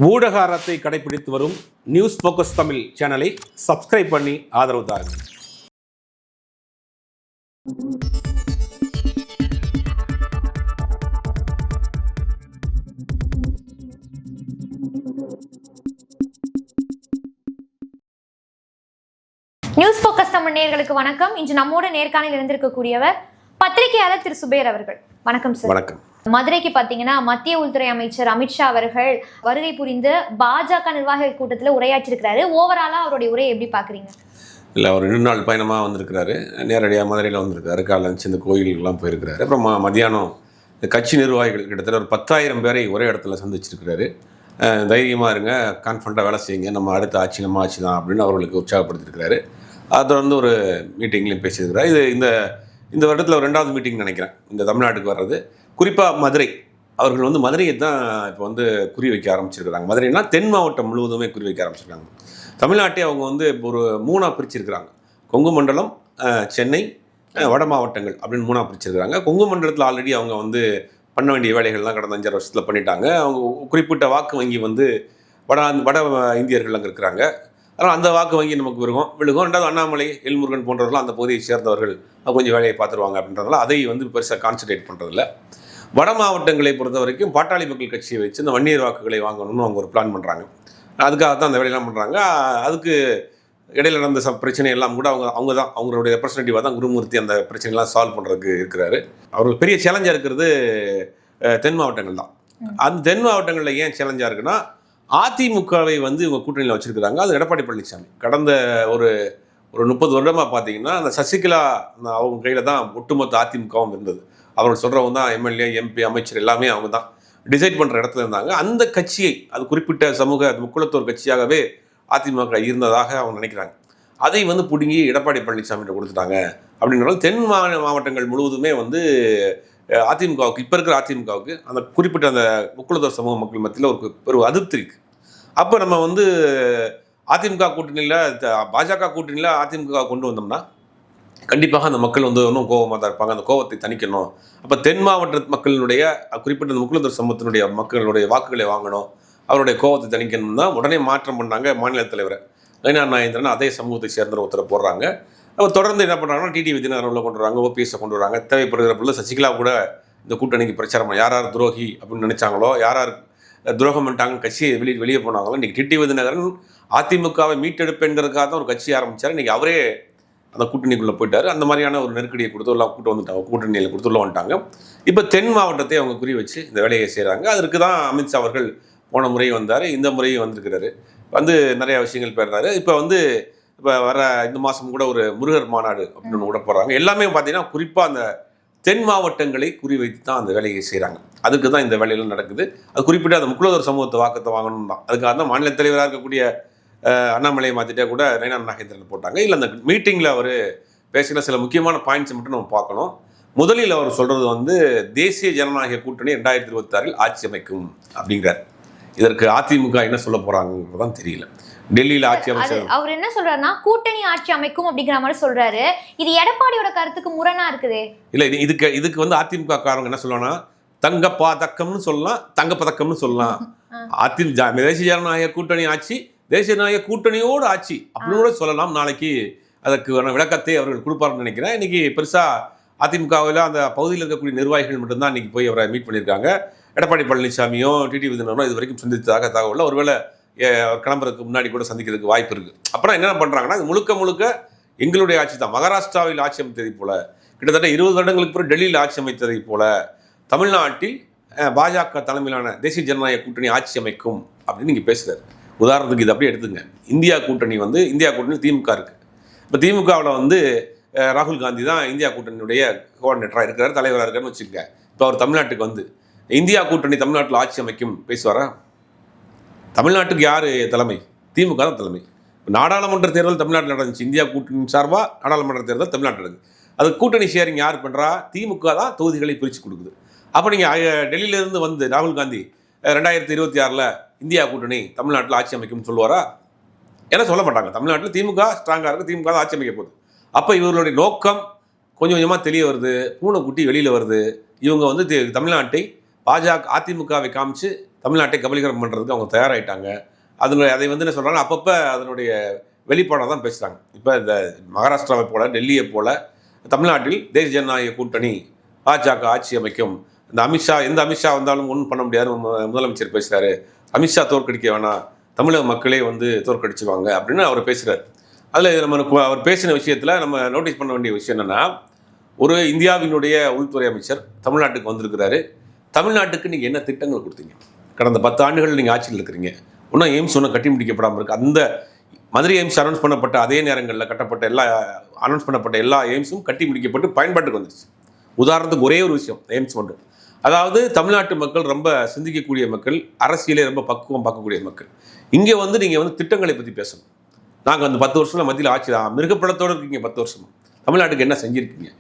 ஊடக அறத்தை கடைபிடித்து வரும் நியூஸ் ஃபோக்கஸ் தமிழ் சேனலை சப்ஸ்கிரைப் பண்ணி ஆதரவு தாருங்கள். நியூஸ் ஃபோக்கஸ் தமிழ் நேயர்களுக்கு வணக்கம். இன்று நம்மோட நேர்காணலில் இருந்திருக்கக்கூடியவர் பத்திரிகையாளர் திரு சுபேர் அவர்கள். வணக்கம் சார். வணக்கம். மதுரைக்கு பார்த்தீங்கன்னா மத்திய உள்துறை அமைச்சர் அமித்ஷா அவர்கள் வருகை புரிந்து பாஜக நிர்வாகிகள் கூட்டத்தில் உரையாற்றிருக்கிறாரு. ஓவராலாக அவருடைய உரையை எப்படி பார்க்குறீங்க? இல்லை, அவர் 2 நாள் பயணமாக வந்திருக்கிறாரு. நேரடியாக மதுரையில் வந்திருக்காரு. காலையில் இந்த கோயிலுக்கெல்லாம் போயிருக்கிறாரு. அப்புறம் மதியானம் கட்சி நிர்வாகிகள் கிட்டத்தட்ட ஒரு 10,000 பேரை ஒரே இடத்துல சந்திச்சிருக்கிறாரு. தைரியமாக இருங்க, கான்ஃபிடண்ட்டாக வேலை செய்யுங்க, நம்ம அடுத்த ஆட்சி நம்ம ஆட்சி தான் அப்படின்னு அவர்களுக்கு உற்சாகப்படுத்திருக்கிறாரு. அதை வந்து ஒரு மீட்டிங்லையும் பேசியிருக்கிறார். இந்த வருடத்தில் ஒரு 2வது மீட்டிங் நினைக்கிறேன் இந்த தமிழ்நாட்டுக்கு வர்றது. குறிப்பாக மதுரை, அவர்கள் வந்து மதுரையை தான் இப்போ வந்து குறி வைக்க ஆரம்பிச்சிருக்கிறாங்க. மதுரைனா தென் மாவட்டம் முழுவதுமே குறி வைக்க ஆரம்பிச்சிருக்காங்க. தமிழ்நாட்டை அவங்க வந்து ஒரு 3ஆக பிரிச்சிருக்கிறாங்க. கொங்கு மண்டலம், சென்னை, வட மாவட்டங்கள் அப்படின்னு 3ஆக பிரிச்சிருக்கிறாங்க. கொங்கு மண்டலத்தில் ஆல்ரெடி அவங்க வந்து பண்ண வேண்டிய வேலைகள்லாம் கடந்த 5 வருஷத்தில் பண்ணிட்டாங்க. அவங்க குறிப்பிட்ட வாக்கு வங்கி வந்து வட இந்தியர்கள் அங்கே இருக்கிறாங்க. அதனால் அந்த வாக்கு வங்கி நமக்கு விழுகும். 2வது அண்ணாமலை, எல்முருகன் போன்றவர்களும் அந்த பகுதியை சேர்ந்தவர்கள் கொஞ்சம் வேலையை பார்த்துருவாங்க அப்படின்றதுனால அதை வந்து பெருசாக கான்சன்ட்ரேட் பண்ணுறதில்ல. வட மாவட்டங்களை பொறுத்த வரைக்கும் பாட்டாளி மக்கள் கட்சியை வச்சு இந்த வன்னியர் வாக்குகளை வாங்கணும்னு அவங்க ஒரு பிளான் பண்ணுறாங்க. அதுக்காக தான் அந்த வேலையெல்லாம் பண்ணுறாங்க. அதுக்கு இடையில் நடந்த பிரச்சனை எல்லாம் கூட அவங்க தான் அவங்களுடைய ரெப்ரஸன்டேட்டிவாக தான் குருமூர்த்தி அந்த பிரச்சனைலாம் சால்வ் பண்ணுறதுக்கு இருக்கிறாரு. அவருக்கு பெரிய சேலஞ்சாக இருக்கிறது தென் மாவட்டங்கள் தான். அந்த தென் மாவட்டங்களில் ஏன் சேலஞ்சாக இருக்குன்னா, அதிமுகவை வந்து இவங்க கூட்டணியில் வச்சுருக்கிறாங்க. அது எடப்பாடி பழனிசாமி கடந்த ஒரு 30 வருடமாக பார்த்தீங்கன்னா அந்த சசிகலா அவங்க கையில் தான் ஒட்டுமொத்த அதிமுகவும் இருந்தது. அவர்கள் சொல்கிறவங்க தான் எம்எல்ஏ, எம்பி, அமைச்சர் எல்லாமே அவங்க தான் டிசைட் பண்ணுற இடத்துல இருந்தாங்க. அந்த கட்சியை, அது குறிப்பிட்ட சமூக முக்குளத்தோர் கட்சியாகவே அதிமுக இருந்ததாக அவங்க நினைக்கிறாங்க. அதை வந்து பிடுங்கி எடப்பாடி பழனிசாமிகிட்ட கொடுத்துட்டாங்க. அப்படின்னாலும் தென் மாவட்டங்கள் முழுவதுமே வந்து அதிமுகவுக்கு, இப்போ இருக்கிற அதிமுகவுக்கு அந்த குறிப்பிட்ட அந்த முக்குளத்தோர் சமூக மக்கள் மத்தியில் ஒரு அதிருப்தி இருக்குது. அப்போ நம்ம வந்து அதிமுக கூட்டணியில், பாஜக கூட்டணியில் அதிமுக கொண்டு வந்தோம்னா கண்டிப்பாக அந்த மக்கள் வந்து இன்னும் கோபமாக தான் இருப்பாங்க. அந்த கோபத்தை தணிக்கணும். அப்போ தென் மாவட்ட மக்களினுடைய குறிப்பிட்ட அந்த முக்குளத்தோர் சமூகத்தினுடைய மக்களுடைய வாக்குகளை வாங்கணும், அவருடைய கோபத்தை தணிக்கணும் தான் உடனே மாற்றம் பண்ணாங்க. மாநில தலைவர் நயினார் நாகேந்திரன் அதே சமூகத்தை சேர்ந்த ஒருத்தரை போடுறாங்க. அவர் தொடர்ந்து என்ன பண்ணுறாங்கன்னா டிடிவி தினகரன் உள்ள கொண்டு வராங்க, ஓபிஎஸ்ஸை கொண்டு வராங்க. தேவைப்படுகிற பொருள் சசிகலா கூட இந்த கூட்டணிக்கு பிரச்சாரம் யார் துரோகி அப்படின்னு நினைச்சாங்களோ, யார் துரோகம் பண்ணிட்டாங்கன்னு கட்சியை வெளியே போனாங்களோ, இன்றைக்கி டிடிவி தினகரன் அதிமுகவை மீட்டெடுப்பேங்கிறதுக்காக தான் ஒரு கட்சி ஆரம்பித்தார். இன்றைக்கி அவரே அந்த கூட்டணிக்குள்ளே போயிட்டார். அந்த மாதிரியான ஒரு நெருக்கடியை கொடுத்து எல்லாம் கூட்டணியில் கொடுத்து உள்ள வந்துட்டாங்க. இப்போ தென் மாவட்டத்தை அவங்க குறி வச்சு இந்த வேலையை செய்கிறாங்க. அதற்கு தான் அமித்ஷா அவர்கள் போன முறையும் வந்தார், இந்த முறையும் வந்திருக்கிறாரு. வந்து நிறையா விஷயங்கள் பேசுறாரு. இப்போ வர இந்த மாதம் கூட ஒரு முருகர் மாநாடு அப்படின்னு ஒன்று கூட போடுறாங்க. எல்லாமே பார்த்தீங்கன்னா குறிப்பாக அந்த தென் மாவட்டங்களை குறி வைத்து தான் அந்த வேலையை செய்கிறாங்க. அதுக்கு தான் இந்த வேலையெல்லாம் நடக்குது. அது குறிப்பிட்ட அந்த முக்குளத்தோர் சமூகத்தை வாக்கத்தை வாங்கணும் தான். அதுக்காக தான் மாநில தலைவராக இருக்கக்கூடிய அண்ணாமலையை மாற்றிட்டே கூட நயினார் நாகேந்திரன் போட்டாங்க. இல்லை, அந்த மீட்டிங்கில் அவர் பேசுகிற சில முக்கியமான பாயிண்ட்ஸை மட்டும் நம்ம பார்க்கணும். முதலில் அவர் சொல்கிறது வந்து தேசிய ஜனநாயக கூட்டணி 2026 ஆட்சி அமைக்கும் அப்படிங்கிறார். இதற்கு அதிமுக என்ன சொல்ல போகிறாங்கன்றதான் தெரியல. டெல்லியில் ஆட்சி அமைச்சர் அவர் என்ன சொல்றாருன்னா கூட்டணி ஆட்சி அமைக்கும் அப்படிங்கிற மாதிரி சொல்றாரு. இது எடப்பாடியோட கருத்துக்கு முரணா இருக்குது. இல்லை, இதுக்கு வந்து அதிமுக காரங்க என்ன சொல்லணும்னா தங்கப்பதக்கம்னு சொல்லலாம், தங்கப்பதக்கம்னு சொல்லலாம். தேசிய ஜனநாயக கூட்டணி ஆட்சி, தேசிய ஜனநாயக கூட்டணியோடு ஆட்சி அப்படின்னு கூட சொல்லலாம். நாளைக்கு அதற்கு விளக்கத்தை அவர்கள் கொடுப்பார்னு நினைக்கிறேன். இன்னைக்கு பெருசாக அதிமுகவில் அந்த பகுதியில் இருக்கக்கூடிய நிர்வாகிகள் மட்டும்தான் இன்னைக்கு போய் அவரை மீட் பண்ணியிருக்காங்க. எடப்பாடி பழனிசாமியும் டிடிவி தினகரனும் இது வரைக்கும் சந்தித்ததாக தகவல். ஒருவேளை அவர் கிளம்புறதுக்கு முன்னாடி கூட சந்திக்கிறதுக்கு வாய்ப்பு இருக்குது. அப்புறம் என்ன பண்ணுறாங்கன்னா, இது முழுக்க எங்களுடைய ஆட்சி தான். மகாராஷ்டிராவில் ஆட்சி அமைத்ததை போல, கிட்டத்தட்ட 20 வருடங்களுக்கு பிறகு டெல்லியில் ஆட்சி அமைத்ததை போல தமிழ்நாட்டில் பாஜக தலைமையிலான தேசிய ஜனநாயக கூட்டணி ஆட்சி அமைக்கும் அப்படின்னு நீங்கள் பேசுகிறார். உதாரணத்துக்கு இது அப்படியே எடுத்துங்க. இந்தியா கூட்டணி திமுக இருக்குது. இப்போ திமுகவில் வந்து ராகுல் காந்தி தான் இந்தியா கூட்டணியுடைய கோஆர்டினேட்டராக இருக்கிறார், தலைவராக இருக்காருன்னு வச்சுக்கோங்க. இப்போ அவர் தமிழ்நாட்டுக்கு வந்து இந்தியா கூட்டணி தமிழ்நாட்டில் ஆட்சி அமைக்கும் பேசுவாரா? தமிழ்நாட்டுக்கு யார் தலைமை? திமுக தான் தலைமை. நாடாளுமன்ற தேர்தல் தமிழ்நாட்டில் நடந்துச்சு. இந்தியா கூட்டணி சார்பாக நாடாளுமன்ற தேர்தல் தமிழ்நாட்டில் நடக்குது. அது கூட்டணி ஷேரிங் யார் பண்ணுறா? திமுக தான் தொகுதிகளை பிரித்து கொடுக்குது. அப்போ நீங்கள் டெல்லியிலேருந்து வந்து ராகுல் காந்தி 2026 இந்தியா கூட்டணி தமிழ்நாட்டில் ஆட்சி அமைக்கும்னு சொல்லுவாரா? ஏன்னா சொல்ல மாட்டாங்க. தமிழ்நாட்டில் திமுக ஸ்ட்ராங்காக இருக்குது, திமுக தான் ஆட்சி அமைக்க போகுது. அப்போ இவர்களுடைய நோக்கம் கொஞ்சம் கொஞ்சமாக தெரிய வருது. பூனைக்குட்டி வெளியில் வருது. இவங்க வந்து தமிழ்நாட்டை அதிமுகவை காமிச்சு தமிழ்நாட்டை கபலீகரம் பண்ணுறதுக்கு அவங்க தயாராகிட்டாங்க. அதை வந்து என்ன சொல்கிறாங்க, அப்பப்போ அதனுடைய வெளிப்பாடாக தான் பேசுகிறாங்க. இப்போ இந்த மகாராஷ்டிராவை போல, டெல்லியை போல தமிழ்நாட்டில் தேசிய ஜனநாயக கூட்டணி பாஜக ஆட்சி அமைக்கும். இந்த அமித்ஷா, எந்த அமித்ஷா வந்தாலும் ஒன்றும் பண்ண முடியாது முதலமைச்சர் பேசுகிறாரு. அமித்ஷா தோற்கடிக்க வேணாம், தமிழக மக்களே வந்து தோற்கடிச்சுவாங்க அப்படின்னு அவர் பேசுகிறார். அதில் நம்ம அவர் பேசின விஷயத்தில் நம்ம நோட்டீஸ் பண்ண வேண்டிய விஷயம் என்னென்னா, ஒரு இந்தியாவினுடைய உள்துறை அமைச்சர் தமிழ்நாட்டுக்கு வந்திருக்கிறாரு. தமிழ்நாட்டுக்கு நீங்கள் என்ன திட்டங்கள் கொடுத்தீங்க? கடந்த 10 ஆண்டுகள் நீங்கள் ஆட்சியில் இருக்கிறீங்க. இன்னும் எய்ம்ஸ் ஒன்றும் கட்டி முடிக்கப்படாமல் இருக்குது. அந்த மதுரை எய்ம்ஸ் அனௌன்ஸ் பண்ணப்பட்ட அதே நேரங்களில் அனௌன்ஸ் பண்ணப்பட்ட எல்லா எய்ம்ஸும் கட்டி முடிக்கப்பட்டு பயன்பாட்டுக்கு வந்துருச்சு. உதாரணத்துக்கு ஒரே ஒரு விஷயம், எய்ம்ஸ் மட்டும். அதாவது தமிழ்நாட்டு மக்கள் ரொம்ப சிந்திக்கக்கூடிய மக்கள், அரசியலே ரொம்ப பக்குவம் பார்க்கக்கூடிய மக்கள். இங்கே வந்து நீங்கள் வந்து திட்டங்களை பற்றி பேசணும். நாங்கள் அந்த 10 வருஷத்தில் மத்தியில் ஆட்சி மிருகப்படத்தோடு இருக்கீங்க. 10 வருஷம் தமிழ்நாட்டுக்கு என்ன செஞ்சுருக்கீங்க?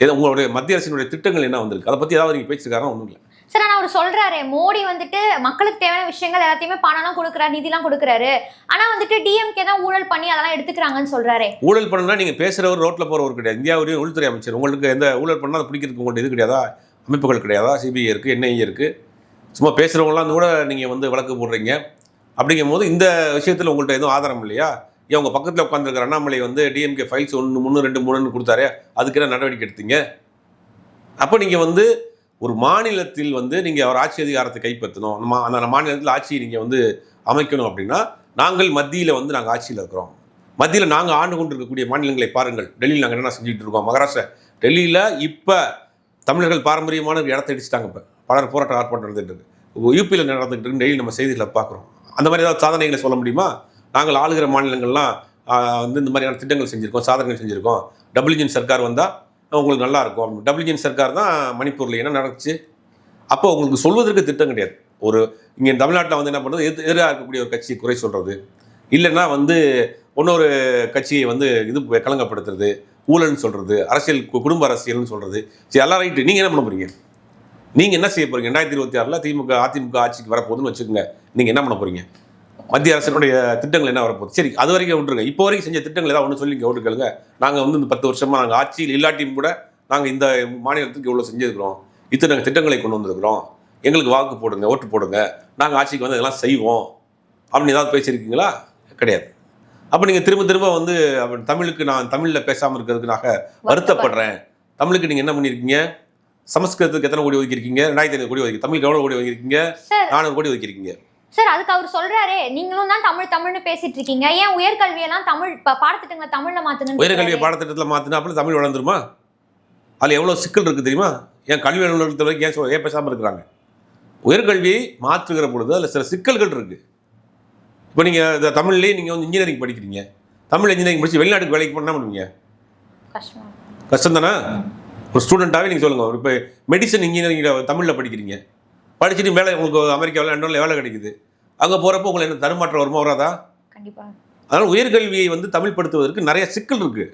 ஏதோ உங்களுடைய மத்திய அரசினுடைய திட்டங்கள் என்ன வந்திருக்கு? அதை பற்றி ஏதாவது நீங்கள் பேசிருக்காரா? ஒன்றும் இல்லை சார். ஆனால் அவர் சொல்றாரு, மோடி வந்துட்டு மக்களுக்கு தேவையான விஷயங்கள் எல்லாத்தையுமே பணம்லாம் கொடுக்குறாரு, நிதிலாம் கொடுக்குறாரு. ஆனால் வந்துட்டு டிஎம்கே தான் ஊழல் பண்ணி அதெல்லாம் எடுத்துக்கிறாங்கன்னு சொல்றாரு. ஊழல் பண்ணா நீங்கள் பேசுகிறவர் ரோட்டில் போகிறவர் கிடையாது. இந்தியாவுடைய உள்துறை அமைச்சர். உங்களுக்கு எந்த ஊழல் பண்ணால் அதை பிடிக்கிறதுக்கு உங்களுக்கு இது கிடையாதா? அமைப்புகள் கிடையாதா? சிபிஐ இருக்குது, என்ஐஏ இருக்குது. சும்மா பேசுகிறவங்களாம் கூட நீங்கள் வந்து வழக்கு போடுறீங்க. அப்படிங்கும் போது இந்த விஷயத்தில் உங்கள்கிட்ட எதுவும் ஆதாரம் இல்லையா? ஏன் உங்கள் பக்கத்தில் உட்காந்துருக்கிற அண்ணாமலை வந்து டிஎம்கே ஃபைல்ஸ் 1, 3, 2, 3 கொடுத்தாரு, அதுக்கு என்ன நடவடிக்கை எடுத்தீங்க? அப்போ நீங்கள் வந்து ஒரு மாநிலத்தில் வந்து நீங்கள் அவர் ஆட்சி அதிகாரத்தை கைப்பற்றணும், அந்த மாநிலத்தில் ஆட்சியை நீங்கள் வந்து அமைக்கணும் அப்படின்னா, நாங்கள் மத்தியில் வந்து நாங்கள் ஆட்சியில் இருக்கிறோம். மத்தியில் நாங்கள் ஆண்டு கொண்டு இருக்கக்கூடிய மாநிலங்களை பாருங்கள். டெல்லியில் நாங்கள் என்ன செஞ்சுட்டு இருக்கோம்? மகாராஷ்டிரா, டெல்லியில் இப்போ தமிழர்கள் பாரம்பரியமான இடத்தை அடிச்சுட்டாங்க. இப்போ பலர் போராட்டம் ஆர்ப்பாட்டம் நடந்துட்டு இருக்கு. யூபியில் நடந்துகிட்டு இருக்கு. டெய்லி நம்ம செய்திகளை பார்க்குறோம். அந்த மாதிரி ஏதாவது சாதனைகளை சொல்ல முடியுமா? நாங்கள் ஆளுகிற மாநிலங்கள்லாம் வந்து இந்த மாதிரியான திட்டங்கள் செஞ்சுருக்கோம், சாதனைகள் செஞ்சுருக்கோம். டபுள் இன்ஜின் சர்க்கார் வந்தால் உங்களுக்கு நல்லா இருக்கும். டபுள் இன்ஜின் சர்க்கார் தான் மணிப்பூரில் என்ன நடந்துச்சு? அப்போ உங்களுக்கு சொல்வதற்கு திட்டம் கிடையாது. ஒரு இங்கே தமிழ்நாட்டில் வந்து என்ன பண்ணுறது, எதிராக இருக்கக்கூடிய ஒரு கட்சியை குறை சொல்கிறது, இல்லைன்னா வந்து இன்னொரு கட்சியை வந்து இது கலங்கப்படுத்துறது, ஊழல்னு சொல்கிறது, அரசியல் குடும்ப அரசியல்னு சொல்கிறது. சரி, எல்லாம் ரைட்டு. நீங்கள் என்ன பண்ண போகிறீங்க? நீங்கள் என்ன செய்ய போகிறீங்க? 2026 அதிமுக ஆட்சிக்கு வரப்போகுதுன்னு வச்சுக்கோங்க. நீங்கள் என்ன பண்ண போகிறீங்க? மத்திய அரசினுடைய திட்டங்கள் என்ன வரப்போகுது? சரி, அது வரைக்கும் விட்டுருங்க. இப்போ வரைக்கும் செஞ்ச திட்டங்கள் ஏதாவது ஒன்று சொல்லி இங்கே ஓட்டுக்கலுங்க. நாங்கள் வந்து இந்த 10 வருஷமாக நாங்கள் ஆட்சியில் இல்லாட்டியும் கூட நாங்கள் இந்த மாநிலத்துக்கு இவ்வளோ செஞ்சுருக்கிறோம், இத்தனை திட்டங்களை கொண்டு வந்திருக்கிறோம், எங்களுக்கு வாக்கு போடுங்க, ஓட்டு போடுங்க, நாங்கள் ஆட்சிக்கு வந்து இதெல்லாம் செய்வோம் அப்படின்னு ஏதாவது பேசியிருக்கீங்களா? கிடையாது. அப்போ நீங்கள் திரும்ப திரும்ப வந்து தமிழுக்கு நான் தமிழில் பேசாமல் இருக்கிறதுக்கு நான் வருத்தப்படுறேன். தமிழுக்கு நீங்கள் என்ன பண்ணியிருக்கீங்க? சமஸ்கிருதத்துக்கு எத்தனை கோடி ஒதுக்கியிருக்கீங்க? 2500 கோடி ஒதுக்கி. தமிழுக்கு எவ்வளோ கோடி ஒதுக்கியிருக்கீங்க? 400 கோடி ஒதுக்கியிருக்கீங்க. சார், அதுக்கு அவர் சொல்றாரு, நீங்களும் தான் தமிழ்னு பேசிட்டு இருக்கீங்க, ஏன் உயர்கல்வியெல்லாம் தமிழ் பாடத்திட்டங்களை தமிழ்ல மாத்தணும்? உயர்கல்வியை பாடத்திட்டத்தில் மாற்றினா அப்படி தமிழ் வளர்ந்துருமா? அதில் எவ்வளோ சிக்கல் இருக்குது தெரியுமா? ஏன் கல்வி அலுவலகத்தை வரைக்கும் ஏன் பேசாமல் இருக்கிறாங்க? உயர்கல்வியை மாற்றுகிற பொழுது அதில் சில சிக்கல்கள் இருக்குது. இப்போ நீங்கள் இந்த தமிழ்லேயே நீங்கள் வந்து இன்ஜினியரிங் படிக்கிறீங்க, தமிழ் இன்ஜினியரிங் படித்து வெளிநாட்டுக்கு வேலைக்கு பண்ண முடியுங்க? கஷ்டம் தானே? ஒரு ஸ்டூடெண்ட்டாகவே நீங்கள் சொல்லுங்கள். இப்போ மெடிசன் இன்ஜினியரிங் தமிழில் படிக்கிறீங்க, படிச்சுட்டு வேலை உங்களுக்கு அமெரிக்காவில் லண்டனில் வேலை கிடைக்குது. அங்கே போகிறப்போ உங்களுக்கு என்ன தடுமாற்றம் வருமா? வராதா? கண்டிப்பாக. அதனால் உயர்கல்வியை வந்து தமிழ் படுத்துவதற்கு நிறைய சிக்கல் இருக்குது.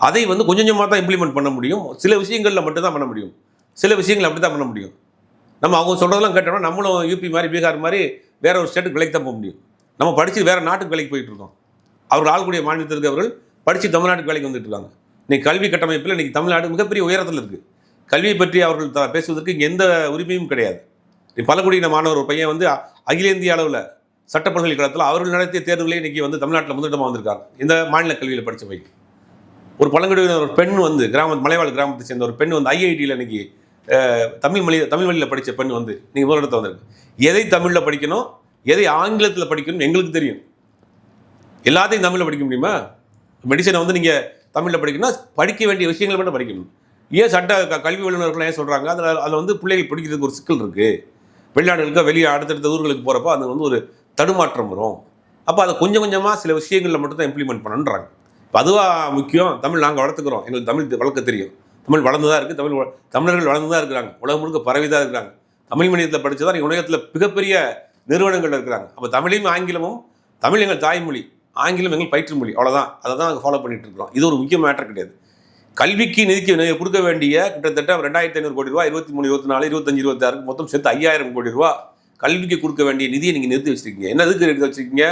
அதை வந்து கொஞ்சம் கொஞ்சமாக தான் இம்ப்ளிமெண்ட் பண்ண முடியும். சில விஷயங்களில் மட்டும்தான் பண்ண முடியும். சில விஷயங்கள் அப்படி தான் பண்ண முடியும். நம்ம அவங்க சொல்கிறதெல்லாம் கேட்டோம்னா நம்மளும் யூபி மாதிரி பீகார் மாதிரி வேற ஒரு ஸ்டேட்டுக்கு வேலைக்கு தான் போக முடியும். நம்ம படித்து வேறு நாட்டுக்கு வேலைக்கு போயிட்டு இருக்கோம். அவர்கள் ஆளக்கூடிய மாநிலத்திற்கு அவர்கள் படித்து தமிழ்நாட்டுக்கு வேலைக்கு வந்துட்டு இருக்காங்க. இன்றைக்கி கல்வி கட்டமைப்பில் இன்றைக்கி தமிழ்நாடு மிகப்பெரிய உயரத்தில் இருக்குது. கல்வியை பற்றி அவர்கள் பேசுவதற்கு இங்கே எந்த உரிமையும் கிடையாது. பழங்குடியின மாணவர் ஒரு பையன் வந்து அகில இந்திய அளவில் சட்ட பல்கலைக்கழகத்தில் அவர்கள் நடத்திய தேர்வுகளே இன்றைக்கி வந்து தமிழ்நாட்டில் முதலிடமாக வந்திருக்காங்க. இந்த மாநில கல்வியில் படித்த பையன், ஒரு பழங்குடியினர் ஒரு பெண் வந்து மலைவாழ் கிராமத்தை சேர்ந்த ஒரு பெண் வந்து ஐஐடியில் இன்றைக்கி தமிழ் வழியில் படித்த பெண் வந்து நீங்கள் முதலிடத்தை வந்திருக்கு. எதை தமிழில் படிக்கணும், எதை ஆங்கிலத்தில் படிக்கணும் எங்களுக்கு தெரியும். எல்லாத்தையும் தமிழில் படிக்க முடியுமா? மெடிசனை வந்து நீங்கள் தமிழில் படிக்கணும்னா படிக்க வேண்டிய விஷயங்களை மட்டும் படிக்கணும். ஏன் கல்வி வல்லுநர்கள் ஏன் சொல்கிறாங்க? அதில் வந்து பிள்ளைகள் படிக்கிறதுக்கு ஒரு சிக்கல் இருக்குது. வெளிநாடுகளுக்கு வெளியே அடுத்தடுத்த ஊர்களுக்கு போகிறப்போ அது வந்து ஒரு தடுமாற்றம் வரும். அப்போ அதை கொஞ்சம் கொஞ்சமாக சில விஷயங்களில் மட்டும் தான் இம்ப்ளிமெண்ட் பண்ணுன்றாங்க. இப்போ அதுவாக முக்கியம். தமிழ் நாங்கள் வளர்த்துக்கிறோம், எங்களுக்கு தமிழ் வளர்க்க தெரியும், தமிழ் வளர்ந்து தான் இருக்குது, தமிழர்கள் வளர்ந்து தான் இருக்கிறாங்க, உலகம் முழுக்க பரவி தான் இருக்கிறாங்க. தமிழ் மீடியத்தில் படித்து தான் உலகத்தில் மிகப்பெரிய நிறுவனங்கள் இருக்கிறாங்க. அப்போ தமிழையும் ஆங்கிலமும், தமிழ் எங்கள் தாய்மொழி, ஆங்கிலம் எங்கள் பயிற்று மொழி, அவ்வளோதான். அதை தான் நாங்கள் ஃபாலோ பண்ணிட்டு இருக்கிறோம். இது ஒரு முக்கிய மேட்டர் கிடையாது. கல்விக்கு நிதிக்கு கொடுக்க வேண்டிய கிட்டத்தட்ட 2500 கோடி ரூபா, 23, 24, 25, 26 மொத்தம் சேர்த்து 5000 கோடி ரூபா கல்விக்கு கொடுக்க வேண்டிய நிதியை நீங்கள் நிறுத்தி வச்சுருக்கீங்க. என்னதுக்கு நிறுத்தி வச்சுருக்கீங்க?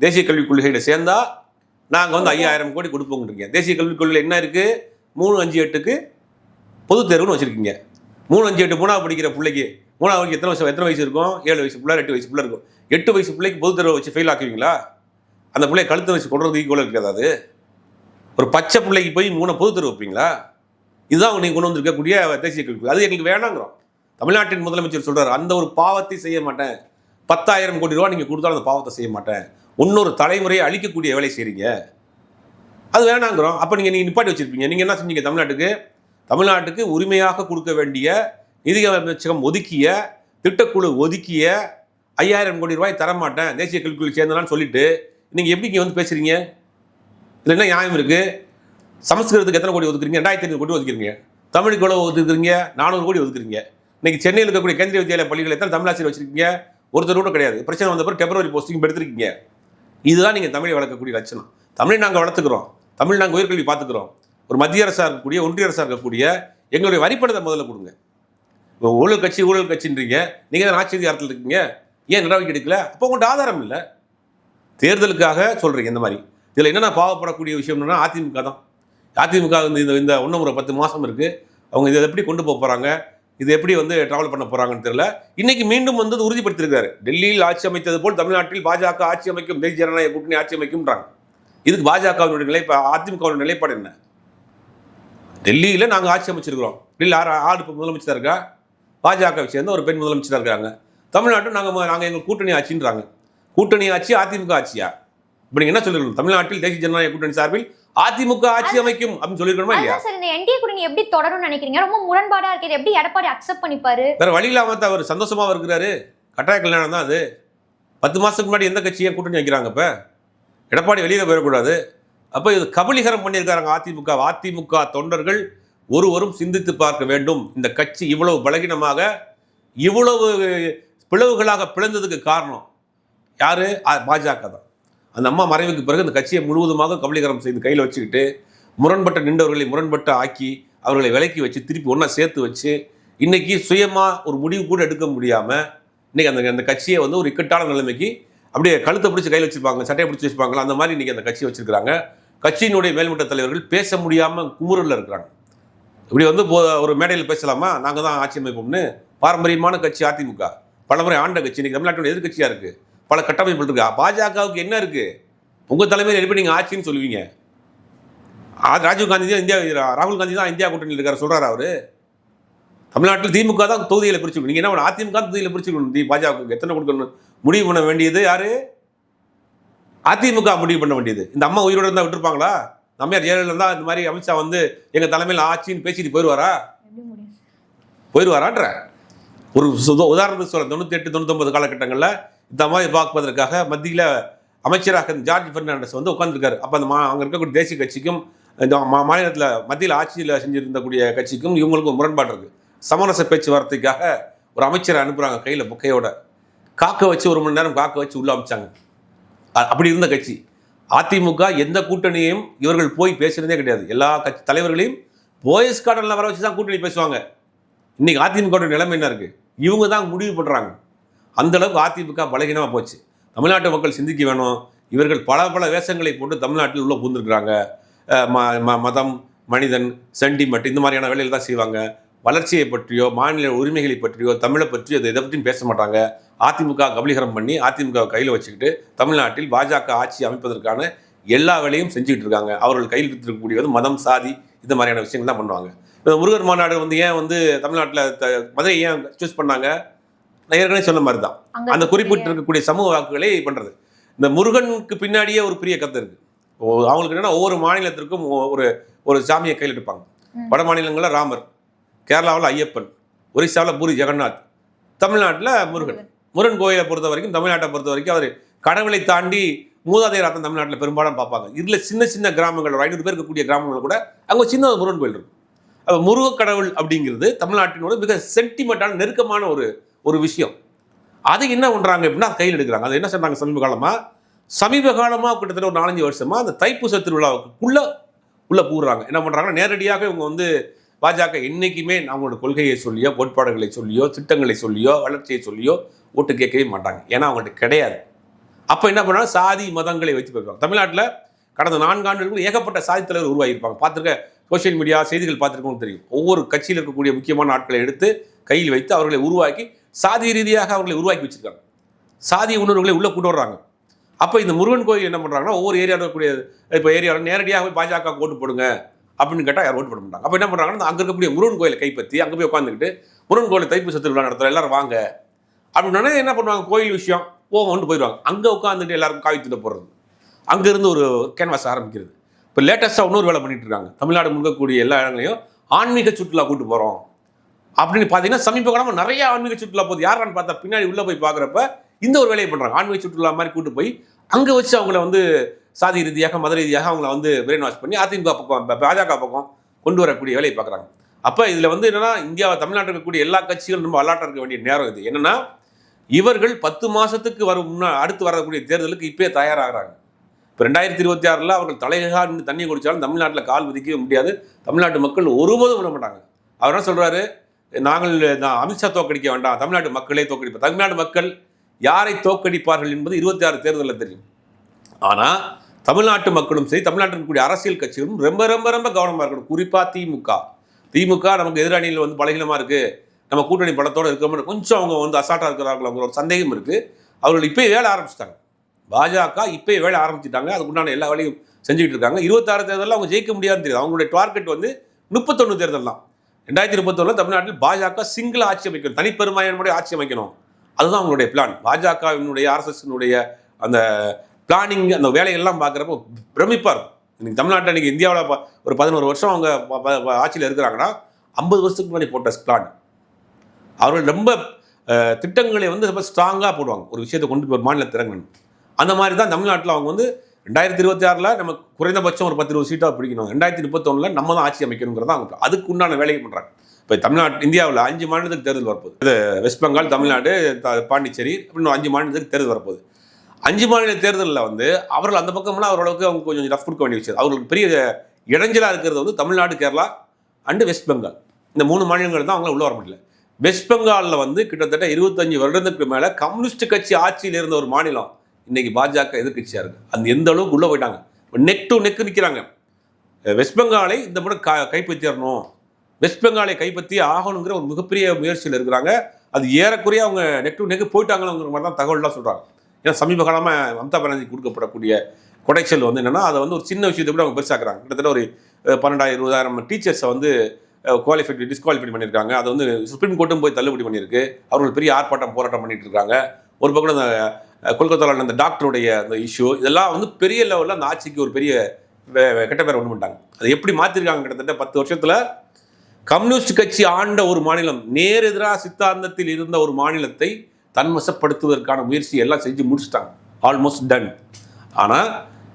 தேசிய கல்விக் கொள்கையில் சேர்ந்தா நாங்கள் வந்து 5000 கோடி கொடுப்போங்கிறீங்க. தேசிய கல்விக் கொள்கையில் என்ன இருக்குது? 3, 5, 8க்கு பொது தேர்வுன்னு வச்சுருக்கீங்க. 3, 5, 8 மூணாவது படிக்கிற பிள்ளைக்கு மூணாவது எத்தனை வயசு இருக்கும்? 7 வயசு பிள்ளை, 8 வயசு பிள்ளை இருக்கும். 8 வயசு பிள்ளைக்கு பொது தேர்வை வச்சு ஃபெயில் ஆக்குவீங்களா? அந்த பிள்ளைய கழுத்தை வச்சு கொடுறது ஈக்குவலாக இருக்காது. அது ஒரு பச்சை பிள்ளைக்கு போய் 3 பொது தேர்வு வைப்பீங்களா? இதுதான் நீங்கள் கொண்டு வந்திருக்கக்கூடிய தேசிய கல்வி. அது எங்களுக்கு வேணாங்கிறோம். தமிழ்நாட்டின் முதலமைச்சர் சொல்றாரு, அந்த ஒரு பாவத்தை செய்ய மாட்டேன். 10,000 கோடி ரூபா நீங்கள் கொடுத்தாலும் அந்த பாவத்தை செய்ய மாட்டேன். இன்னொரு தலைமுறையை அழிக்கக்கூடிய வேலை செய்கிறீங்க, அது வேணாங்கிறோம். அப்போ நீங்கள் நிப்பாட்டி வச்சிருப்பீங்க. நீங்கள் என்ன செஞ்சீங்க? தமிழ்நாட்டுக்கு உரிமையாக கொடுக்க வேண்டிய நிதி அமைச்சகம் ஒதுக்கிய திட்டக்குழு ஒதுக்கிய 5,000 கோடி ரூபாய் தரமாட்டேன் தேசிய கல்விக்குழு சேர்ந்தனான்னு சொல்லிட்டு நீங்கள் எப்படி வந்து பேசுறீங்க? இதில் என்ன நியாயம் இருக்குது? சமஸ்கிருதத்துக்கு எத்தனை கோடி ஒதுக்குறீங்க? 2,500 கோடி ஒதுக்குறீங்க. தமிழுக்கு எவ்வளோ ஒதுக்குறீங்க? 400 கோடி ஒதுக்குறீங்க. இன்னைக்கு சென்னையில் இருக்கக்கூடிய கேந்திரிய வித்யாலயா பள்ளிகள் எத்தனை தமிழாசிரியர் வச்சிருக்கீங்க? ஒருத்தர் கூட கிடையாது. பிரச்சனை வந்த பிறகு டெம்பரரி போஸ்டிங் எடுத்துருக்கீங்க. இதுதான் நீங்கள் தமிழை வளர்க்கக்கூடிய லட்சணம். தமிழை நாங்கள் வளர்த்துக்கிறோம், தமிழ் நாங்கள் உயர்கல்வி பார்த்துக்கிறோம். ஒரு மத்திய அரசாக இருக்கக்கூடிய, ஒன்றிய அரசாக இருக்கக்கூடிய எங்களுடைய வரிப்பணத்தை முதல்ல கொடுங்க. இப்போ ஊழல் கட்சின்றீங்க, நீங்கள் தான் ஆட்சி அதிகாரத்தில் இருக்கீங்க, ஏன் நடவடிக்கை எடுக்கல? அப்போ உங்கள்கிட்ட ஆதாரம் இல்லை. தேர்தலுக்காக சொல்கிறீங்க இந்த மாதிரி. இதில் என்னென்ன பாவப்படக்கூடிய விஷயம்னா அதிமுக தான். அதிமுக இந்த இன்னும் ஒரு 10 மாதம் இருக்குது. அவங்க இதை எப்படி கொண்டு போக போகிறாங்க, இது எப்படி வந்து ட்ராவல் பண்ண போகிறாங்கன்னு தெரியல. இன்னைக்கு மீண்டும் வந்து உறுதிப்படுத்தியிருக்காரு, டெல்லியில் ஆட்சி அமைத்தது போல் தமிழ்நாட்டில் பாஜக ஆட்சி அமைக்கும், தேசிய ஜனநாயக கூட்டணி ஆட்சி அமைக்கும்ன்றாங்க. இதுக்கு பாஜகவினுடைய அதிமுகவுடைய நிலைப்பாடு என்ன? டெல்லியில் நாங்கள் ஆட்சி அமைச்சிருக்கிறோம். டெல்லியில் ஆறு முதலமைச்சராக இருக்கா, பாஜகவை சேர்ந்த ஒரு பெண் முதலமைச்சராக இருக்காங்க. தமிழ்நாட்டில் நாங்கள் எங்கள் கூட்டணி ஆட்சின்றாங்க. கூட்டணி ஆட்சி அதிமுக ஆட்சியா? இப்போ நீங்கள் என்ன சொல்லிருக்கணும்? தமிழ்நாட்டில் தேசிய ஜனநாயக கூட்டணி சார்பில் அதிமுக ஆட்சி அமைக்கும் அப்படின்னு சொல்லிருக்கணுமா இல்லையா? சார், இந்த என்டிஏ கூட்டணி எப்படி தொடரும்னு நினைக்கிறீங்க? ரொம்ப முரண்பாடா இருக்கு. எப்படி எடப்பாடி அக்செப்ட் பண்ணிப்பாரு? வேற வழி இல்லாம அவர் சந்தோஷமா இருக்கிறாரு. கட்டாய கல்யாணம் தான் அது. 10 மாசத்துக்கு முன்னாடி எந்த கட்சியை கூட்டணி வைக்கிறாங்க? இப்ப எடப்பாடி வெளியில போயிடக்கூடாது. அப்ப இது கபலீகரம் பண்ணியிருக்காங்க அதிமுக தொண்டர்கள் ஒருவரும் சிந்தித்து பார்க்க வேண்டும். இந்த கட்சி இவ்வளவு பலகீனமாக, இவ்வளவு பிளவுகளாக பிளந்ததுக்கு காரணம் யாரு? பாஜக தான். அந்த அம்மா மறைவுக்கு பிறகு இந்த கட்சியை முழுவதுமாக கபலீகரம் செய்து கையில் வச்சுக்கிட்டு முரண்பட்ட நின்றவர்களை முரண்பட்ட ஆக்கி அவர்களை விலக்கி வச்சு திருப்பி ஒன்றா சேர்த்து வச்சு இன்னைக்கு சுயமாக ஒரு முடிவு கூட எடுக்க முடியாமல் இன்னைக்கு அந்த கட்சியை வந்து ஒரு இக்கட்டான நிலைமைக்கு அப்படியே கழுத்தை பிடிச்சி கையில் வச்சிருப்பாங்க, சட்டையை பிடிச்சி வச்சுப்பாங்களா, அந்த மாதிரி இன்னைக்கு அந்த கட்சியை வச்சிருக்கிறாங்க. கட்சியினுடைய மேல்மட்ட தலைவர்கள் பேச முடியாமல் குமுறலில் இருக்கிறாங்க. இப்படி வந்து ஒரு மேடையில் பேசலாமா, நாங்கள் தான் ஆட்சி அமைப்போம்னு? பாரம்பரியமான கட்சி அதிமுக, பலமுறை ஆண்ட கட்சி, இன்னைக்கு தமிழ்நாட்டோட எதிர்கட்சியாக இருக்குது, பல கட்டமைப்பு இருக்கு. பாஜகவுக்கு என்ன இருக்கு? உங்கள் தலைமையில் எப்படி நீங்கள் ஆட்சின்னு சொல்லுவீங்க? ராகுல் காந்தி தான் இந்தியா கூட்டணியில் இருக்காரு சொல்றாரு அவரு. தமிழ்நாட்டில் திமுக தான் தொகுதிகளை பிரிச்சுக்கணும். நீங்க என்ன அதிமுக தொகுதியில் பிரிச்சுக்கணும்? பாஜக எத்தனை கொடுக்கணும் முடிவு பண்ண வேண்டியது யாரு? அதிமுக முடிவு பண்ண வேண்டியது. இந்த அம்மா உயிரோடு இருந்தால் விட்டுருப்பாங்களா? நம்மையார் ஜெயலலிதா இருந்தா இந்த மாதிரி அமித்ஷா வந்து எங்க தலைமையில் ஆட்சின்னு பேசிட்டு போயிடுவாரான்ற ஒரு உதாரணத்துக்கு சொல்ல 98, 99 காலகட்டங்களில் இந்த மாதிரி பார்ப்பதற்காக மத்தியில் அமைச்சராக ஜார்ஜ் பெர்னாண்டஸ் வந்து உட்காந்துருக்காரு. அப்போ அந்த அங்கே இருக்கக்கூடிய தேசிய கட்சிக்கும் இந்த மாநிலத்தில் மத்தியில் ஆட்சியில் செஞ்சிருந்தக்கூடிய கட்சிக்கும் இவங்களுக்கும் முரண்பாடு இருக்குது. சமரச பேச்சுவார்த்தைக்காக ஒரு அமைச்சரை அனுப்புகிறாங்க கையில் புக்கையோட. காக்க வச்சு 1 மணி நேரம் காக்க வச்சு உள்ள அமைச்சாங்க. அப்படி இருந்த கட்சி அதிமுக. எந்த கூட்டணியையும் இவர்கள் போய் பேசுறதே கிடையாது. எல்லா கட்சி தலைவர்களையும் போயஸ் கார்டனில் வர வச்சு தான் கூட்டணி பேசுவாங்க. இன்னைக்கு அதிமுக நிலைமை என்ன இருக்குது? இவங்க தான் முடிவு பண்ணுறாங்க. அந்த அளவுக்கு அதிமுக பலகீனமாக போச்சு. தமிழ்நாட்டு மக்கள் சிந்திக்க வேணும். இவர்கள் பல வேஷங்களை போட்டு தமிழ்நாட்டில் உள்ள பூந்துருக்குறாங்க. மதம், மனிதன், சென்டிமெண்ட் இந்த மாதிரியான வேலைகள் தான் செய்வாங்க. வளர்ச்சியை பற்றியோ மாநில உரிமைகளை பற்றியோ தமிழை பற்றியோ இதை பற்றியும் பேச மாட்டாங்க. அதிமுக கபலீகரம் பண்ணி அதிமுக கையில் வச்சுக்கிட்டு தமிழ்நாட்டில் பாஜக ஆட்சி அமைப்பதற்கான எல்லா வேலையும் செஞ்சுக்கிட்டு இருக்காங்க. அவர்கள் கையில் இருக்கக்கூடியது மதம், சாதி இந்த மாதிரியான விஷயங்கள் தான் பண்ணுவாங்க. முருகர் மாநாடு வந்து ஏன் வந்து தமிழ்நாட்டில் மதுரை ஏன் சூஸ் பண்ணாங்க? நான் ஏற்கனவே சொன்ன மாதிரி தான். அந்த குறிப்பிட்டு இருக்கக்கூடிய சமூக வாக்குகளை பண்றது. இந்த முருகனுக்கு பின்னாடியே ஒரு பெரிய கருத்து இருக்கு. அவங்களுக்கு என்னன்னா ஒவ்வொரு மாநிலத்திற்கும் ஒரு சாமியை கையில் எடுப்பாங்க. வட மாநிலங்களில் ராமர், கேரளாவில் ஐயப்பன், ஒரிசாவில் பூரி ஜெகநாத், தமிழ்நாட்டில் முருகன் கோயிலை பொறுத்த வரைக்கும், தமிழ்நாட்டை பொறுத்த வரைக்கும் அவர் கடவுளை தாண்டி மூதாதையர் ஆட்டம் தமிழ்நாட்டில் பெரும்பாலும் பார்ப்பாங்க. இதில் சின்ன கிராமங்கள், ஒரு 500 பேர் இருக்கக்கூடிய கிராமங்கள் கூட அங்கே சின்ன முருகன் கோயில் இருக்கும். அப்போ முருக கடவுள் அப்படிங்கிறது தமிழ்நாட்டினோட மிக சென்டிமெண்டான நெருக்கமான ஒரு விஷயம். அது என்ன பண்ணுறாங்க அப்படின்னா கையில் எடுக்கிறாங்க. அது என்ன சொல்றாங்க? சமீப காலமாக கிட்டத்தட்ட ஒரு 4-5 வருஷமா அந்த தைப்பூச திருவிழாவுக்கு உள்ள பூடுறாங்க. என்ன பண்ணுறாங்கன்னா நேரடியாக இவங்க வந்து பாஜக என்றைக்குமே அவங்களோட கொள்கையை சொல்லியோ, கோட்பாடுகளை சொல்லியோ, திட்டங்களை சொல்லியோ, வளர்ச்சியை சொல்லியோ ஓட்டு கேட்கவே மாட்டாங்க. ஏன்னா அவங்கள்ட்ட கிடையாது. அப்போ என்ன பண்ணாலும் சாதி மதங்களை வச்சு பேசுவாங்க. தமிழ்நாட்டில் கடந்த 4 ஆண்டுகளுக்கு ஏகப்பட்ட சாதி தலைவர் உருவாகியிருப்பாங்க. பார்த்துருக்க சோஷியல் மீடியா செய்திகள் பார்த்துருக்கோம்னு தெரியும். ஒவ்வொரு கட்சியில் இருக்கக்கூடிய முக்கியமான ஆட்களை எடுத்து கையில் வைத்து அவர்களை உருவாக்கி சாதி ரீதியாக அவர்களை உருவாக்கி வச்சிருக்காங்க. சாதி உணர்வுகளை உள்ளே கொண்டு வர்றாங்க. அப்போ இந்த முருகன் கோயில் என்ன பண்ணுறாங்கன்னா, ஒவ்வொரு ஏரியாவில் இருக்கக்கூடிய இப்போ ஏரியாவில் நேரடியாக போய் பாஜக ஓட்டு போடுங்க அப்படின்னு கேட்டால் யாரும் ஓட்டு போட மாட்டாங்க. அப்போ என்ன பண்ணுறாங்கன்னா, அங்கே இருக்கக்கூடிய முருகன் கோயிலை கைப்பற்றி அங்கே போய் உட்காந்துக்கிட்டு முருகன் கோயில் தைப்பூச திருவிழா நடத்துகிற எல்லாரும் வாங்க அப்படின்னா என்ன பண்ணுவாங்க, கோயில் விஷயம் போகணும்னு போயிடுவாங்க. அங்கே உட்காந்துட்டு எல்லாருக்கும் காவித்திட்ட போடுறது, அங்கேருந்து ஒரு கேன்வாஸ் ஆரம்பிக்கிறது. இப்போ லேட்டஸ்ட்டாக இன்னொரு வேலை பண்ணிட்டு இருக்காங்க. தமிழ்நாடு முழுக்கக்கூடிய எல்லா இடங்களையும் ஆன்மீக சுற்றுலா கூட்டு போகிறோம் அப்படின்னு பார்த்தீங்கன்னா, சமீப காலமாக நிறைய ஆன்மீக சுற்றுலா போகுது. யாரான்னு பார்த்தா பின்னாடி உள்ளே போய் பார்க்குறப்ப இந்த ஒரு வேலையை பண்ணுறாங்க. ஆன்மீக சுற்றுலா மாதிரி கூட்டு போய் அங்கே வச்சு அவங்கள வந்து சாதி ரீதியாக மத ரீதியாக அவங்கள வந்து பிரெயின் வாஷ் பண்ணி அதிமுக பக்கம் பாஜக பக்கம் கொண்டு வரக்கூடிய வேலையை பார்க்குறாங்க. அப்போ இதில் வந்து என்னென்னா, இந்தியாவை தமிழ்நாட்டில் இருக்கக்கூடிய எல்லா கட்சிகளும் ரொம்ப அலாட்டாக இருக்க வேண்டிய நேரம் இது. என்னென்னா, இவர்கள் 10 மாதத்துக்கு அடுத்து வரக்கூடிய தேர்தலுக்கு இப்போயே தயாராகிறாங்க. இப்போ 2026 அவர்கள் தலையாக தண்ணி குடித்தாலும் தமிழ்நாட்டில் கால் விதிக்கவே முடியாது. தமிழ்நாட்டு மக்கள் ஒருபோதும் விட மாட்டாங்க. அவர் என்ன சொல்கிறாரு, அமித்ஷா தோக்கடிக்க வேண்டாம், தமிழ்நாட்டு மக்களே தோக்கடிப்பார். தமிழ்நாடு மக்கள் யாரை தோக்கடிப்பார்கள் என்பது 26 தேர்தலில் தெரியும். ஆனால் தமிழ்நாட்டு மக்களும் சரி, தமிழ்நாட்டில் இருக்கக்கூடிய அரசியல் கட்சிகளும் ரொம்ப ரொம்ப ரொம்ப கவனமாக இருக்கணும். குறிப்பாக திமுக நமக்கு எதிரணியில் வந்து பலகீனமாக இருக்குது, நம்ம கூட்டணி படத்தோடு இருக்கோம்னு கொஞ்சம் அவங்க வந்து அசால்ட்டாக இருக்கிறார்கள், அவங்க ஒரு சந்தேகம் இருக்குது. அவர்கள் இப்போயே வேலை ஆரம்பிச்சிட்டாங்க. பாஜக இப்போயே வேலை ஆரம்பிச்சிட்டாங்க. அதுக்குண்டான எல்லா வேலையும் செஞ்சுக்கிட்டு இருக்காங்க. 26 தேர்தலில் அவங்க ஜெயிக்க முடியாதுன்னு தெரியுது. அவங்களுடைய டார்கெட் வந்து 31 தேர்தல் தான். 2031 தமிழ்நாட்டில் பாஜக சிங்கிள் ஆட்சி அமைக்கணும், தனிப்பெரும்பான்மையோட ஆட்சி அமைக்கணும். அதுதான் அவங்களுடைய பிளான். பாஜகவினுடைய RSSனுடைய அந்த பிளானிங், அந்த வேலையெல்லாம் பார்க்குறப்போ பிரமிப்பாக இருக்கும். இன்னைக்கு தமிழ்நாட்டில் இன்றைக்கி இந்தியாவில் ஒரு 11 வருஷம் அவங்க ஆட்சியில் இருக்கிறாங்கன்னா 50 வருஷத்துக்கு முன்னாடி போட்ட பிளான். அவர்கள் ரொம்ப திட்டங்களை வந்து ரொம்ப ஸ்ட்ராங்காக போடுவாங்க. ஒரு விஷயத்தை கொண்டு போய் ஒரு மாநிலத்தில் இறங்கணும். அந்த மாதிரி தான் தமிழ்நாட்டில் அவங்க வந்து 2026 நம்ம குறைந்தபட்சம் ஒரு 10-20 சீட்டாக பிடிக்கணும், 2031 நம்ம தான் ஆட்சி அமைக்கணுங்கிறத அவங்க அதுக்கு உண்டான வேலையை பண்ணுறாங்க. இப்போ இந்தியாவில் 5 மாநிலத்துக்கு தேர்தல் வரப்போகுது. இது வெஸ்ட் பெங்கால், தமிழ்நாடு, பாண்டிச்சேரி அப்படின்னு 5 மாநிலத்துக்கு தேர்தல் வரப்போகுது. 5 மாநில தேர்தலில் வந்து அவர்கள் அந்த பக்கம்லாம் அவர்களுக்கு அவங்க கொஞ்சம் ரஃப் கொடுக்க வேண்டிய விஷயம். அவர்களுக்கு பெரிய இடைஞ்சலாக இருக்கிறது வந்து தமிழ்நாடு, கேரளா அண்டு வெஸ்ட் பெங்கால். இந்த 3 மாநிலங்கள் தான் அவங்கள உள்ள வர முடியல. வெஸ்ட் பெங்காலில் வந்து கிட்டத்தட்ட 25 வருடத்துக்கு மேலே கம்யூனிஸ்ட் கட்சி ஆட்சியில் இருந்த ஒரு மாநிலம் இன்னைக்கு பாஜக எதிர்கட்சியாக இருக்குது. அந்த எந்த அளவுக்கு உள்ளே போயிட்டாங்க, நெக் டு நெக் நிற்கிறாங்க. வெஸ்ட் பெங்காலை இந்த முறை கைப்பற்றிடணும், வெஸ்ட் பெங்காலை கைப்பற்றி ஆகணுங்கிற ஒரு மிகப்பெரிய முயற்சியில் இருக்கிறாங்க. அது ஏறக்குறைய அவங்க நெக் டு நெக் போயிட்டாங்கிற மாதிரி தான் தகவல்லாம் சொல்கிறாங்க. ஏன்னா சமீப காலமாக மம்தா பானர்ஜி கொடுக்கப்படக்கூடிய கொடைச்சல் வந்து என்னென்னா, அதை வந்து ஒரு சின்ன விஷயத்தை கூட அவங்க பெருசாக்குறாங்க. கிட்டத்தட்ட ஒரு 12,000-20,000 டீச்சர்ஸை வந்து டிஸ்குவாலிஃபை பண்ணியிருக்காங்க. அதை வந்து சுப்ரீம் கோர்ட்டும் போய் தள்ளுபடி பண்ணியிருக்கு. அவர்கள் பெரிய ஆர்ப்பாட்டம் போராட்டம் பண்ணிட்டு இருக்காங்க. ஒரு பக்கம் அந்த கொல்கத்தாவில் அந்த டாக்டருடைய அந்த இஷ்யூ, இதெல்லாம் வந்து பெரிய லெவலில் அந்த ஆட்சிக்கு ஒரு பெரிய கெட்ட பேர் ஒன்று பண்ணிட்டாங்க. அதை எப்படி மாற்றிருக்காங்க, கிட்டத்தட்ட 10 வருஷத்தில் கம்யூனிஸ்ட் கட்சி ஆண்ட ஒரு மாநிலம், நேர் எதிராக சித்தாந்தத்தில் இருந்த ஒரு மாநிலத்தை தன்வசப்படுத்துவதற்கான முயற்சி எல்லாம் செஞ்சு முடிச்சுட்டாங்க, ஆல்மோஸ்ட் டன். ஆனால்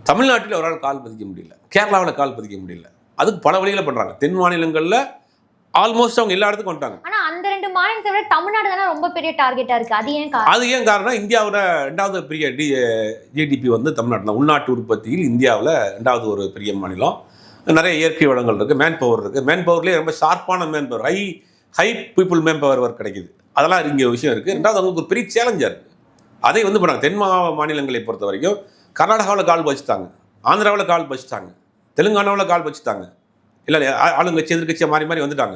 தமிழ்நாட்டில் அவரால் கால் பதிக்க முடியல, கேரளாவில் கால் பதிக்க முடியல. அதுக்கு பல வழிகளை பண்ணுறாங்க. தென் மாநிலங்களில் ஆல்மோஸ்ட் அவங்க எல்லா இடத்துக்கும் வந்துட்டாங்க. ஆனால் அந்த 2 மாநிலத்தை விட தமிழ்நாடு தானே ரொம்ப பெரிய டார்கெட்டாக இருக்குது. அது ஏன் காரணம்? இந்தியாவோட 2வது பெரிய ஜிடிபி வந்து தமிழ்நாட்டில். உள்நாட்டு உற்பத்தியில் இந்தியாவில் 2வது ஒரு பெரிய மாநிலம். நிறைய இயற்கை வளங்கள் இருக்குது, மேன் பவர் இருக்குது. மேன் பவர்லேயே ரொம்ப ஷார்ப்பான man power, high people man power work கிடைக்குது. அதெல்லாம் இங்கே விஷயம் இருக்குது. 2வது அவங்களுக்கு ஒரு பெரிய சேலஞ்சாக இருக்குது. அதை வந்து பண்ணாங்க. தென் மாநிலங்களை பொறுத்த வரைக்கும் கர்நாடகாவில் கால் வச்சுட்டாங்க, ஆந்திராவில் கால் வச்சுட்டாங்க, தெலுங்கானாவில் கால் வச்சுட்டாங்க. இல்லை ஆளுங்கட்சி எதிர்கட்சியாக மாறி மாறி வந்துட்டாங்க.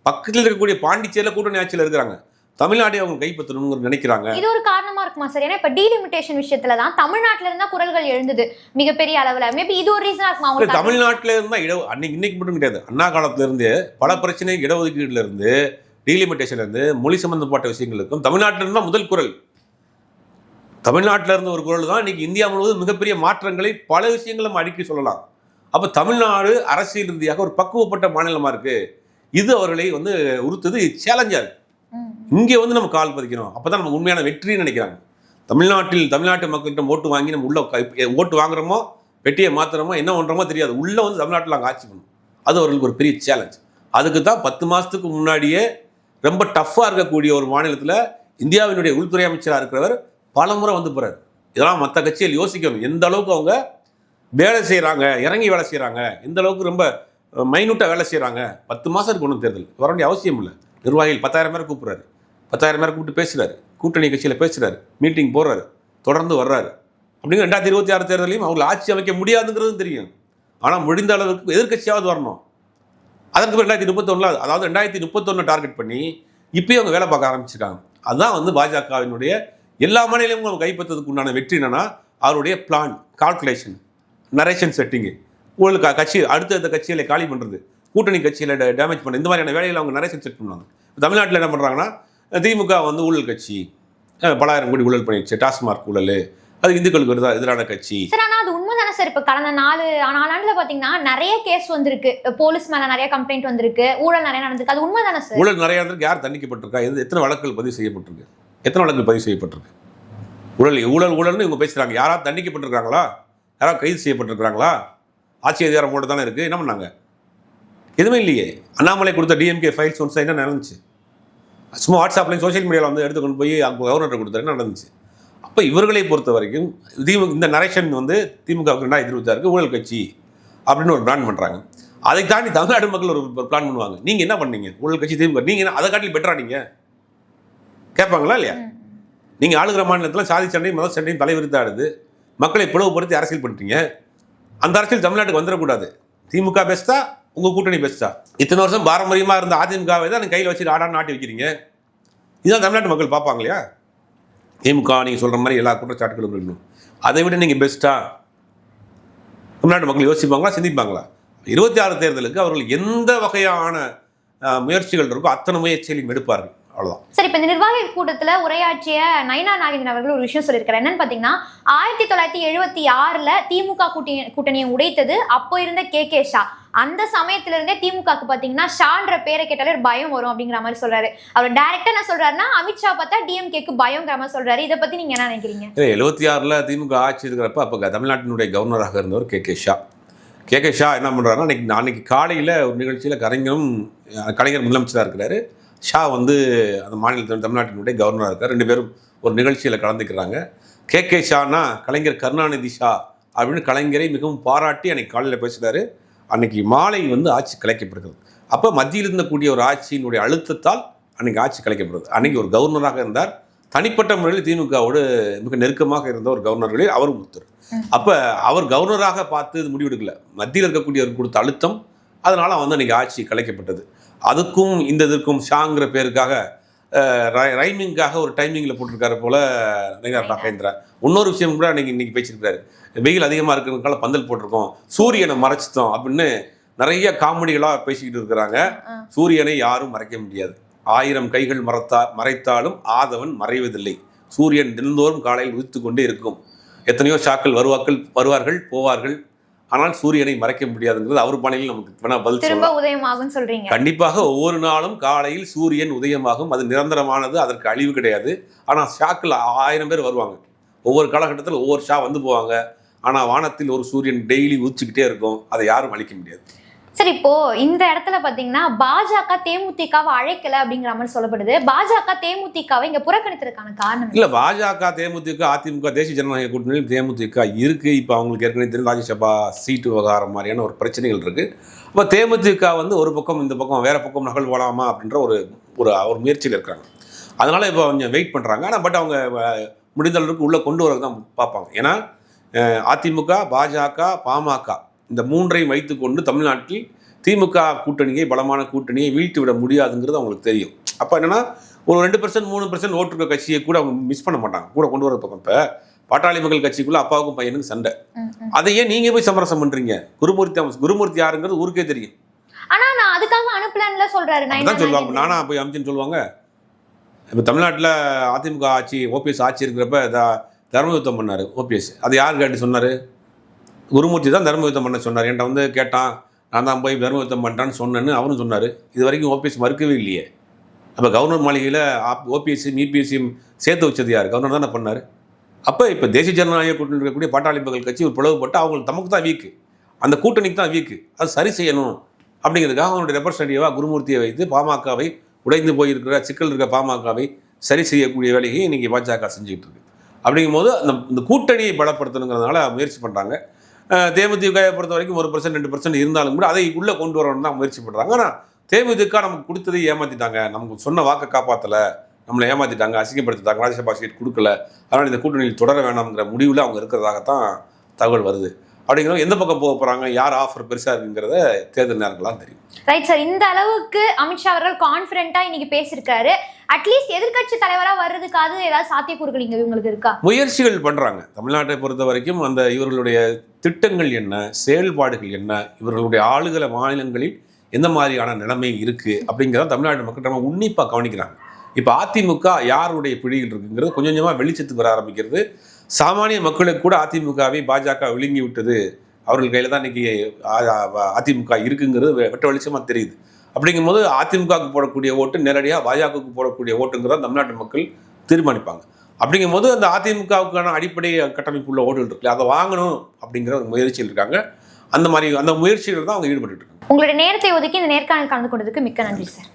பக்கத்தில் இருக்கக்கூடிய பாண்டிச்சேரியில் கூட்டணி ஆட்சியில் இருக்கிறாங்க. தமிழ்நாட்டை அவங்க கைப்பற்றணும்னு நினைக்கிறாங்க. இது ஒரு காரணமா இருக்குமா சார்? ஏன்னா இப்போ டீலிமிட்டேஷன் விஷயத்துல தான் தமிழ்நாட்டில இருந்தா குரல்கள் எழுந்தது மிகப்பெரிய அளவில். மேபி இது ஒரு ரீசனா இருக்குமா? தமிழ்நாட்டில் இருந்தால் இன்னைக்கு மட்டும் கிடையாது, அண்ணா காலத்துல இருந்து பல பிரச்சனை, இடஒதுக்கீடுல இருந்து டீலிமிட்டேஷன்ல இருந்து மொழி சம்பந்தப்பட்ட விஷயங்களுக்கும் தமிழ்நாட்டில் இருந்தால் முதல் குரல். தமிழ்நாட்டில் இருந்த ஒரு குரல் தான் இன்னைக்கு இந்தியா முழுவதும் மிகப்பெரிய மாற்றங்களை பல விஷயங்களை நம்ம அடிக்கடி சொல்லலாம். அப்போ தமிழ்நாடு அரசியல் ரீதியாக ஒரு பக்குவப்பட்ட மாநிலமாக இருக்குது. இது அவர்களை வந்து உறுத்துது, சேலஞ்சாக இருக்குது. இங்கே வந்து நம்ம கால் பதிக்கணும், அப்போ தான் நம்ம உண்மையான வெற்றின்னு நினைக்கிறாங்க. தமிழ்நாட்டு மக்கள்கிட்ட ஓட்டு வாங்கி நம்ம உள்ள ஓட்டு வாங்குறோமோ, வெட்டியை மாற்றுறோமோ, என்ன பண்ணுறோமோ தெரியாது, உள்ளே வந்து தமிழ்நாட்டில் அங்கே ஆட்சி பண்ணணும். அது அவர்களுக்கு ஒரு பெரிய சேலஞ்ச். அதுக்கு தான் 10 மாதத்துக்கு முன்னாடியே ரொம்ப டஃப்பாக இருக்கக்கூடிய ஒரு மாநிலத்தில் இந்தியாவினுடைய உள்துறை அமைச்சராக இருக்கிறவர் பல முறை வந்து போகிறார். இதெல்லாம் மற்ற கட்சிகள் யோசிக்கணும். எந்த அளவுக்கு அவங்க வேலை செய்கிறாங்க, இறங்கி வேலை செய்கிறாங்க, எந்த அளவுக்கு ரொம்ப மைனூட்டாக வேலை செய்கிறாங்க. 10 மாதம் இருக்கு ஒன்றும் தேர்தல் வர வேண்டிய அவசியம் இல்லை. நிர்வாகிகள் 10,000 பேர் கூப்பிட்றாரு, 10,000 பேர் கூப்பிட்டு பேசுகிறாரு, கூட்டணி கட்சியில் பேசுகிறாரு, மீட்டிங் போடுறாரு, தொடர்ந்து வர்றாரு. அப்படிங்கிற 2026 தேர்தலையும் அவங்களை ஆட்சி அமைக்க முடியாதுங்கிறதும் தெரியும். ஆனால் முடிந்த அளவுக்கு எதிர்கட்சியாவது வரணும். அதற்கு 2031, அதாவது 2031 டார்கெட் பண்ணி இப்போயும் அவங்க வேலை பார்க்க ஆரம்பிச்சிருக்காங்க. அதுதான் வந்து பாஜகவினுடைய எல்லா மாநிலமும் நம்ம கைப்பற்றதுக்கு உண்டான வெற்றி என்னன்னா அவருடைய பிளான், கால்குலேஷன், நரேஷன் செட்டிங்கு, ஊழல் கட்சி அடுத்த கட்சிகளை காலி பண்ணுறது, கூட்டணி கட்சியில் டேமேஜ் பண்ணுறது, இந்த மாதிரியான வேலையில் அவங்க நரேஷன் செட் பண்ணுவாங்க. தமிழ்நாட்டில் என்ன பண்ணுறாங்கன்னா திமுக வந்து ஊழல் கட்சி, பலாயிரம் கோடி ஊழல் பண்ணிடுச்சு, டாஸ்மார்க் ஊழல், அது இந்துக்களுக்கு எதிரான கட்சி. சார் ஆனால் அது உண்மைதானே சார்? இப்போ கடந்த 4 ஆண்டுல பார்த்தீங்கன்னா நிறைய கேஸ் வந்திருக்கு, போலீஸ் மேலே நிறைய கம்ப்ளைண்ட் வந்திருக்கு, ஊழல் நிறைய நடந்திருக்கு, அது உண்மைதானே சார்? ஊழல் நிறைய நடந்திருக்கு. யார் தண்டிக்கப்பட்டிருக்கா? எத்தனை வழக்குகள் பதிவு செய்யப்பட்டிருக்கு? எத்தனை வழக்குகள் பதிவு செய்யப்பட்டிருக்கு? ஊழல்னு இவங்க பேசுகிறாங்க. யாராவது தண்டிக்கப்பட்டிருக்காங்களா? யாராவது கைது செய்யப்பட்டிருக்கிறாங்களா? ஆட்சி அதிகாரம் போட்டு தானே இருக்குது. என்ன பண்ணாங்க? எதுவுமே இல்லையே. அண்ணாமலை கொடுத்த டிஎம்கே ஃபைல்ஸ் ஒன்ஸ் என்ன நடந்துச்சு? சும்மா வாட்ஸ்அப்லையும் சோஷியல் மீடியாவில் வந்து எடுத்து கொண்டு போய் கவர்னர்கிட்ட கொடுத்தாரு, என்ன நடந்துச்சு? அப்போ இவர்களை பொறுத்த வரைக்கும் இந்த நரேஷன் வந்து திமுகவுக்கு 2026 ஊழல் கட்சி அப்படின்னு ஒரு பிளான் பண்ணுறாங்க. அதை தாண்டி தமிழ்நாடு மக்கள் ஒரு பிளான் பண்ணுவாங்க. நீங்கள் என்ன பண்ணீங்க? ஊழல் கட்சி திமுக, நீங்கள் என்ன அதை காட்டில் பெட்டரா? நீங்கள் கேட்பாங்களா இல்லையா? நீங்கள் ஆளுகிற மாநிலத்தில் சாதி சண்டையும் மத சண்டையும் தலைவிரித்தாடுது, மக்களை பிளவுபடுத்தி அரசியல் பண்ணுறீங்க. அந்த அரசியல் தமிழ்நாட்டுக்கு வந்துடக்கூடாது. திமுக பெஸ்ட்டா, உங்கள் கூட்டணி பெஸ்ட்டா? இத்தனை வருஷம் பாரம்பரியமாக இருந்த அதிமுகவை தான் கையில் வச்சு ஆடான்னு நாட்டி வைக்கிறீங்க. இதுதான் தமிழ்நாட்டு மக்கள் பார்ப்பாங்க இல்லையா? திமுக நீங்கள் சொல்கிற மாதிரி எல்லா குற்றச்சாட்டுகளும் இருக்கணும். அதை விட நீங்கள் பெஸ்ட்டா தமிழ்நாட்டு மக்கள் யோசிப்பாங்களா, சிந்திப்பாங்களா? 26 தேர்தலுக்கு அவர்கள் எந்த வகையான முயற்சிகள் இருக்கோ அத்தனை முயற்சிகளையும் எடுப்பார்கள். அவ்வளோதான். சரி, இப்போ இந்த நிர்வாக கூட்டத்தில் உரையாற்றிய நயினா நாகேந்திரன் அவர்கள் ஒரு விஷயம் சொல்லியிருக்காரு. என்னன்னு பார்த்தீங்கன்னா 1976 திமுக கூட்டணியை உடைத்தது அப்போ இருந்த கே ஷா. அந்த சமயத்துல இருந்தே திமுகக்கு பார்த்தீங்கன்னா ஷான்ற பேரை கேட்டாலே பயம் வரும் அப்படிங்கிற மாதிரி சொல்றாரு. அவர் டைரக்டா என்ன சொல்றாருன்னா அமித்ஷா பார்த்தா டிஎம்கேக்கு பயங்கிற மாதிரி சொல்றாரு. இதை பத்தி நீங்க என்ன நினைக்கிறீங்க? 76 திமுக ஆட்சி இருக்கிறப்ப அப்போ தமிழ்நாட்டினுடைய கவர்னராக இருந்தவர் கே ஷா. கே ஷா என்ன பண்ணுறாருன்னா, அன்னைக்கு காலையில் ஒரு நிகழ்ச்சியில் கலைஞர் முதலமைச்சராக இருக்கிறாரு. ஷா வந்து அந்த மாநிலத்தில் தமிழ்நாட்டினுடைய கவர்னராக இருக்கார். 2 பேரும் ஒரு நிகழ்ச்சியில் கலந்துக்கிறாங்க. கே ஷானா கலைஞர் கருணாநிதி ஷா அப்படின்னு கலைஞரை மிகவும் பாராட்டி அன்னைக்கு காலையில் பேசுகிறாரு. அன்னைக்கு மாலை வந்து ஆட்சி கலைக்கப்படுகிறது. அப்போ மத்தியில் இருந்தக்கூடிய ஒரு ஆட்சியினுடைய அழுத்தத்தால் அன்னைக்கு ஆட்சி கலைக்கப்படுறது. அன்னைக்கு ஒரு கவர்னராக இருந்தார். தனிப்பட்ட முறையில் திமுகவோடு மிக நெருக்கமாக இருந்த ஒரு கவர்னர்களில் அவரும் ஒருத்தர். அப்போ அவர் கவர்னராக பார்த்து இது முடிவெடுக்கல, மத்தியில் இருக்கக்கூடியவர் கொடுத்த அழுத்தம், அதனால் வந்து அன்றைக்கி ஆட்சி கலைக்கப்பட்டது. அதுக்கும் இந்த இதற்கும் ஷாங்கிற பேருக்காக ரைமிங்காக ஒரு டைமிங்கில் போட்டிருக்காரு போல் நாகேந்திரா. இன்னொரு விஷயம் கூட இன்னைக்கு பேசியிருக்காரு. வெயில் அதிகமாக இருக்கிறதுனால பந்தல் போட்டிருக்கோம், சூரியனை மறைச்சிட்டோம் அப்படின்னு நிறைய காமெடிகளாக பேசிக்கிட்டு இருக்கிறாங்க. சூரியனை யாரும் மறைக்க முடியாது. 1000 கைகள் மறைத்தாலும் ஆதவன் மறைவதில்லை. சூரியன் தினந்தோறும் காலையில் உதித்து கொண்டே இருக்கும். எத்தனையோ ஷாக்கள் வருவார்கள் போவார்கள், ஆனால் சூரியனை மறைக்க முடியாதுங்கிறது அவர் பாணியில் நமக்கு பதில் சொல்லலாம். கண்டிப்பாக ஒவ்வொரு நாளும் காலையில் சூரியன் உதயமாகும். அது நிரந்தரமானது, அதற்கு அழிவு கிடையாது. ஆனால் ஷாக்கில் 1000 பேர் வருவாங்க. ஒவ்வொரு காலகட்டத்தில் ஒவ்வொரு ஷா வந்து போவாங்க. ஆனால் வானத்தில் ஒரு சூரியன் டெய்லி உதிச்சுக்கிட்டே இருக்கும். அதை யாரும் அழிக்க முடியாது. சரி, இப்போ இந்த இடத்துல பாத்தீங்கன்னா பாஜக தேமுதிகவை அழைக்கல அப்படிங்கிற மாதிரி சொல்லப்படுது. பாஜக தேமுதிகவை இங்க புறக்கணித்ததுக்கான காரணம் இல்ல. பாஜக தேமுதிக அதிமுக தேசிய ஜனநாயக கூட்டணியில் தேமுதிக இருக்கு. இப்போ அவங்களுக்கு ஏற்கனவே தெரியும் ராஜ்யசபா சீட்டு விவகாரம் மாதிரியான ஒரு பிரச்சனைகள் இருக்கு. இப்போ தேமுதிக வந்து ஒரு பக்கம் இந்த பக்கம் வேற பக்கம் நகழ்வலாமா அப்படின்ற ஒரு முயற்சியில் இருக்காங்க. அதனால இப்போ கொஞ்சம் வெயிட் பண்றாங்க. ஆனால் பட் அவங்க முடிந்த அளவுக்கு உள்ள கொண்டு வரதான் தான் பார்ப்பாங்க. ஏன்னா அதிமுக, பாஜக, பாமக இந்த 3ஐயும் வைத்துக்கொண்டு தமிழ்நாட்டில் திமுக கூட்டணியை, பலமான கூட்டணியை வீழ்த்தி விட முடியாதுங்கிறது அவங்களுக்கு தெரியும். அப்போ என்னன்னா ஒரு 2% 3% ஓட்டுருக்க கட்சியை கூட அவங்க மிஸ் பண்ண மாட்டாங்க, கூட கொண்டு வர பக்கம். இப்போ பாட்டாளி மக்கள் கட்சிக்குள்ள அப்பாவுக்கும் பையனுக்கு சண்டை, அதையே நீங்க போய் சமரசம் பண்றீங்க? குருமூர்த்தி யாருங்கிறது ஊருக்கே தெரியும். ஆனா நான் அதுக்காக அனுப்பலன்னு சொல்றாரு. நான் சொல்லுவாங்க, நானா போய் அமிச்சுன்னு சொல்லுவாங்க. இப்போ தமிழ்நாட்டில் அதிமுக ஆட்சி, ஓபிஎஸ் ஆட்சி இருக்கிறப்ப தர்மயுத்தம் பண்ணார் ஓபிஎஸ். அது யார் கேட்டு சொன்னார்? குருமூர்த்தி தான் தர்மயுத்தம் பண்ண சொன்னார். என்கிட்ட வந்து கேட்டான், நான் தான் போய் தர்மயுத்தம் பண்ணுறான்னு சொன்னேன்னு அவரும் சொன்னார். இது வரைக்கும் ஓபிஎஸ் மறுக்கவே இல்லையே. அப்போ கவர்னர் மாளிகையில் ஓபிஎஸ்சியும் இபிஎஸ்சியும் சேர்த்து வச்சது யார்? கவர்னர் தானே பண்ணார். அப்போ இப்போ தேசிய ஜனநாயக கூட்டணி இருக்கக்கூடிய பாட்டாளி மக்கள் கட்சி ஒரு பிளவுபட்டு அவங்களுக்கு தமக்கு தான் வீக்கு, அந்த கூட்டணிக்கு தான் வீக்கு, அது சரி செய்யணும் அப்படிங்கிறதுக்காக அவங்களுடைய ரெப்ரசன்டேட்டிவாக குருமூர்த்தியை வைத்து பாமகவை, உடைந்து போயிருக்கிற சிக்கல் இருக்க பாமகவை சரி செய்யக்கூடிய வேலையை இன்றைக்கி பாஜக செஞ்சுக்கிட்டு இருக்கு. அப்படிங்கும்போது இந்த கூட்டணியை பலப்படுத்தணுங்கிறதுனால முயற்சி பண்ணுறாங்க. தேமுதிகவை பொறுத்த வரைக்கும் 1% 2% இருந்தாலும் கூட அதை உள்ளே கொண்டு வரணும்னு தான் முயற்சி பண்ணுறாங்க. ஆனால் தேமுதிக நமக்கு கொடுத்ததை ஏமாற்றிட்டாங்க, நமக்கு சொன்ன வாக்கை காப்பாற்றலை, நம்மளை ஏமாற்றிட்டாங்க, அசிங்கப்படுத்திட்டாங்க, ராஜ்யசபா சீட் கொடுக்கல, அதனால் இந்த கூட்டணியில் தொடர வேணாம்ங்கிற முடிவில் அவங்க இருக்கிறதாகத்தான் தகவல் வருது. அப்படிங்கிறவங்க எந்த பக்கம் போக போகிறாங்க, யார் ஆஃபர் பெருசாக இருக்குங்கிறத தேர்தல் நேரங்கள்லாம் தெரியும். ரைட் சார், இந்த அளவுக்கு அமித்ஷா அவர்கள் கான்ஃபிடென்ட்டா இன்னைக்கு பேசியிருக்காரு. அட்லீஸ்ட் எதிர்க்கட்சி தலைவராக வர்றதுக்காவது ஏதாவது சாத்தியக்கூறுகள் இங்க இவங்களுக்கு இருக்கா? முயற்சிகள் பண்ணுறாங்க. தமிழ்நாட்டை பொறுத்த வரைக்கும் அந்த இவர்களுடைய திட்டங்கள் என்ன, செயல்பாடுகள் என்ன, இவர்களுடைய ஆளுகல மாநிலங்களில் எந்த மாதிரியான நிலைமை இருக்குது அப்படிங்கிறத தமிழ்நாட்டு மக்கள் நம்ம உன்னிப்பாக கவனிக்கிறாங்க. இப்போ அதிமுக யாருடைய பிடியில் இருக்குங்கிறது கொஞ்சம் கொஞ்சமாக வெளிச்சத்துக்கு வர ஆரம்பிக்கிறது. சாமானிய மக்களுக்கு கூட அதிமுகவை பாஜக விழுங்கி விட்டது, அவர்கள் கையில் தான் இன்னைக்கு அதிமுக இருக்குங்கிறது வெட்ட வெளிச்சமாக தெரியுது. அப்படிங்கும்போது அதிமுகவுக்கு போடக்கூடிய ஓட்டு நேரடியாக பாஜகவுக்கு போடக்கூடிய ஓட்டுங்கிறத தமிழ்நாட்டு மக்கள் தீர்மானிப்பாங்க. அப்படிங்கும்போது அந்த அதிமுகவுக்கான அடிப்படை கட்டமைப்பு உள்ள ஓட்டுகள் இருக்குல்ல, அதை வாங்கணும் அப்படிங்கிற முயற்சியில் இருக்காங்க. அந்த முயற்சிகள் தான் அவங்க ஈடுபட்டு இருக்காங்க. உங்களுடைய நேரத்தை ஒதுக்கி இந்த நேர்காணல் கலந்து கொண்டதுக்கு மிக்க நன்றி சார்.